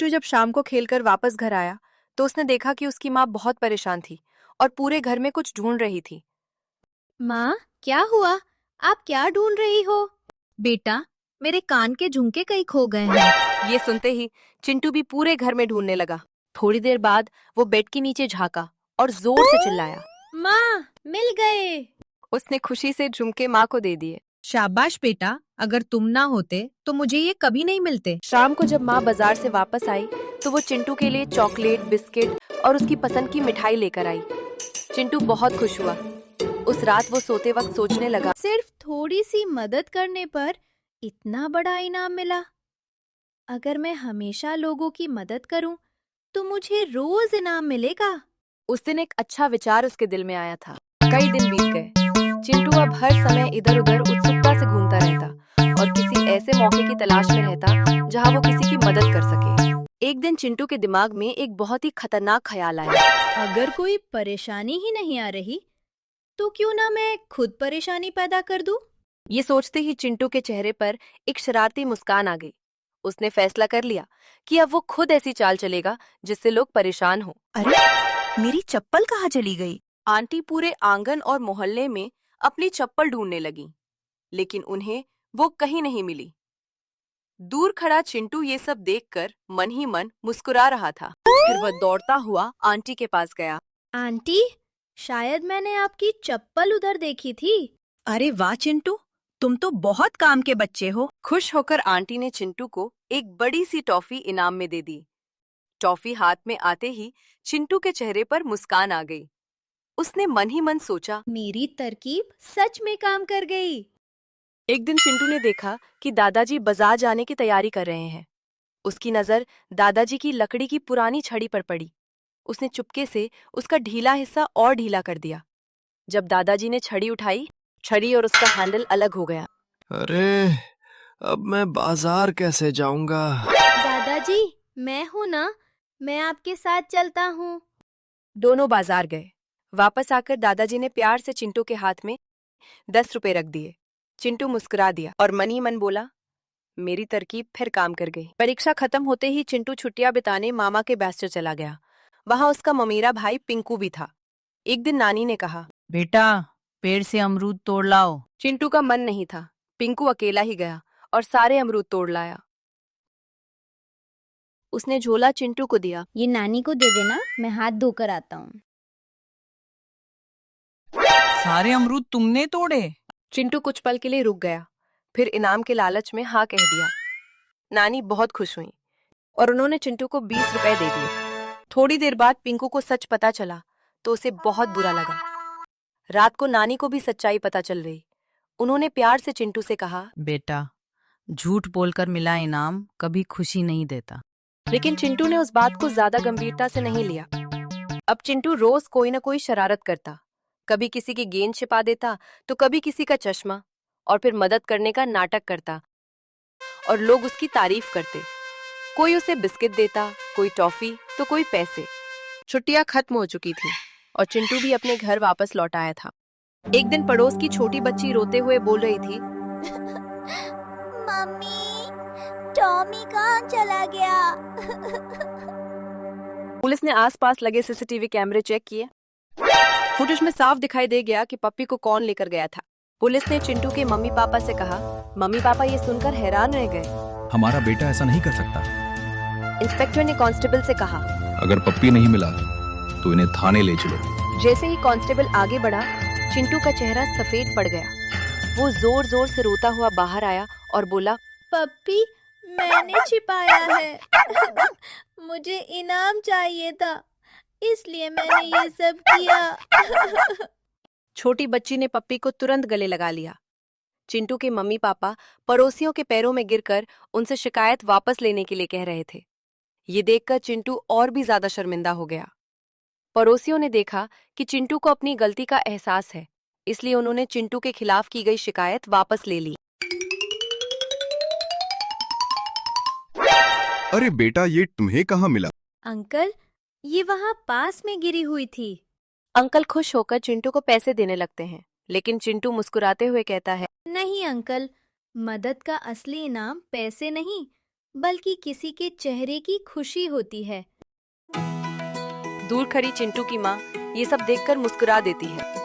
चिंटू जब शाम को खेलकर वापस घर आया तो उसने देखा कि उसकी माँ बहुत परेशान थी और पूरे घर में कुछ ढूंढ रही थी। माँ, क्या हुआ? आप क्या ढूंढ रही हो? बेटा, मेरे कान के झुमके कहीं खो गए हैं। ये सुनते ही चिंटू भी पूरे घर में ढूंढने लगा। थोड़ी देर बाद वो बेड के नीचे झांका और जोर से चिल्लाया। माँ, मिल गए। उसने खुशी से झुमके माँ को दे दिए। शाबाश बेटा, अगर तुम ना होते तो मुझे ये कभी नहीं मिलते। शाम को जब माँ बाजार से वापस आई तो वो चिंटू के लिए चॉकलेट, बिस्किट और उसकी पसंद की मिठाई लेकर आई। चिंटू बहुत खुश हुआ। उस रात वो सोते वक्त सोचने लगा, सिर्फ थोड़ी सी मदद करने पर इतना बड़ा इनाम मिला। अगर मैं हमेशा लोगों की मदद करूं तो मुझे रोज इनाम मिलेगा। उस दिन एक अच्छा विचार उसके दिल में आया था। कई दिन बीत गए। चिंटू अब हर समय इधर उधर उत्सुकता से घूमता रहता और किसी ऐसे मौके की तलाश में रहता जहां वो किसी की मदद कर सके। एक दिन चिंटू के दिमाग में एक बहुत ही खतरनाक ख्याल आया। अगर कोई परेशानी ही नहीं आ रही तो क्यों ना मैं खुद परेशानी पैदा कर दूं? ये सोचते ही चिंटू के चेहरे पर एक शरारती मुस्कान आ गई। उसने फैसला कर लिया कि अब वो खुद ऐसी चाल चलेगा जिससे लोग परेशान हो। अरे, मेरी चप्पल कहाँ चली गई? आंटी पूरे आंगन और मोहल्ले में अपनी चप्पल ढूंढने लगी, लेकिन उन्हें वो कहीं नहीं मिली। दूर खड़ा चिंटू ये सब देखकर मन ही मन मुस्कुरा रहा था। फिर वह दौड़ता हुआ आंटी के पास गया। आंटी, शायद मैंने आपकी चप्पल उधर देखी थी। अरे वाह चिंटू, तुम तो बहुत काम के बच्चे हो। खुश होकर आंटी ने चिंटू को एक बड़ी सी टॉफी इनाम में दे दी। टॉफी हाथ में आते ही चिंटू के चेहरे पर मुस्कान आ गई। उसने मन ही मन सोचा, मेरी तरकीब सच में काम कर गई। एक दिन चिंटू ने देखा कि दादाजी बाजार जाने की तैयारी कर रहे हैं। उसकी नजर दादाजी की लकड़ी की पुरानी छड़ी पर पड़ी। उसने चुपके से उसका ढीला हिस्सा और ढीला कर दिया। जब दादाजी ने छड़ी उठाई, छड़ी और उसका हैंडल अलग हो गया। अरे, अब मैं बाजार कैसे जाऊंगा? दादाजी, मैं हूँ ना, मैं आपके साथ चलता हूँ। दोनों बाजार गए। वापस आकर दादाजी ने प्यार से चिंटू के हाथ में 10 रुपए रख दिए। चिंटू मुस्कुरा दिया और मन ही मन बोला, मेरी तरकीब फिर काम कर गई। परीक्षा खत्म होते ही चिंटू छुट्टियां बिताने मामा के बैस्टर चला गया। वहां उसका ममीरा भाई पिंकू भी था। एक दिन नानी ने कहा, बेटा, पेड़ से अमरूद तोड़ लाओ। चिंटू का मन नहीं था। पिंकू अकेला ही गया और सारे अमरूद तोड़ लाया। उसने झोला चिंटू को दिया। ये नानी को दे देना, मैं हाथ धोकर आता हूँ। सारे अमरूद तुमने तोड़े? चिंटू कुछ पल के लिए रुक गया, फिर इनाम के लालच में हाँ कह दिया। नानी बहुत खुश हुई और उन्होंने चिंटू को 20 रुपए दे दिए। थोड़ी देर बाद पिंकू को सच पता चला तो उसे बहुत बुरा लगा। रात को नानी को भी सच्चाई पता चल गई। उन्होंने प्यार से चिंटू से कहा, बेटा, झूठ बोलकर मिला इनाम कभी खुशी नहीं देता। लेकिन चिंटू ने उस बात को ज्यादा गंभीरता से नहीं लिया। अब चिंटू रोज कोई न कोई शरारत करता। कभी किसी की गेंद छिपा देता तो कभी किसी का चश्मा, और फिर मदद करने का नाटक करता और लोग उसकी तारीफ करते। कोई उसे बिस्किट देता, कोई टॉफी तो कोई पैसे। छुट्टियां खत्म हो चुकी थी और चिंटू भी अपने घर वापस लौट आया था। एक दिन पड़ोस की छोटी बच्ची रोते हुए बोल रही थी, मम्मी, टॉमी कहाँ चला गया? पुलिस ने आसपास लगे सीसीटीवी कैमरे चेक किए। फुटेज में साफ दिखाई दे गया कि पप्पी को कौन लेकर गया था। पुलिस ने चिंटू के मम्मी पापा से कहा। मम्मी पापा ये सुनकर हैरान रह गए। हमारा बेटा ऐसा नहीं कर सकता। इंस्पेक्टर ने कांस्टेबल से कहा, अगर पप्पी नहीं मिला तो इन्हें थाने ले चलो। जैसे ही कांस्टेबल आगे बढ़ा, चिंटू का चेहरा सफेद पड़ गया। वो जोर जोर से रोता हुआ बाहर आया और बोला, पप्पी मैंने छिपाया है। मुझे इनाम चाहिए था, इसलिए मैंने ये सब किया। छोटी बच्ची ने पप्पी को तुरंत गले लगा लिया। चिंटू के मम्मी पापा पड़ोसियों के पैरों में गिरकर उनसे शिकायत वापस लेने के लिए कह रहे थे। ये देखकर चिंटू और भी ज्यादा शर्मिंदा हो गया। पड़ोसियों ने देखा कि चिंटू को अपनी गलती का एहसास है, इसलिए उन्होंने चिंटू के खिलाफ की गई शिकायत वापस ले ली। अरे बेटा, ये तुम्हें कहाँ मिला? अंकल, ये वहाँ पास में गिरी हुई थी। अंकल खुश होकर चिंटू को पैसे देने लगते हैं, लेकिन चिंटू मुस्कुराते हुए कहता है, नहीं अंकल, मदद का असली इनाम पैसे नहीं, बल्कि किसी के चेहरे की खुशी होती है। दूर खड़ी चिंटू की माँ ये सब देखकर मुस्कुरा देती है।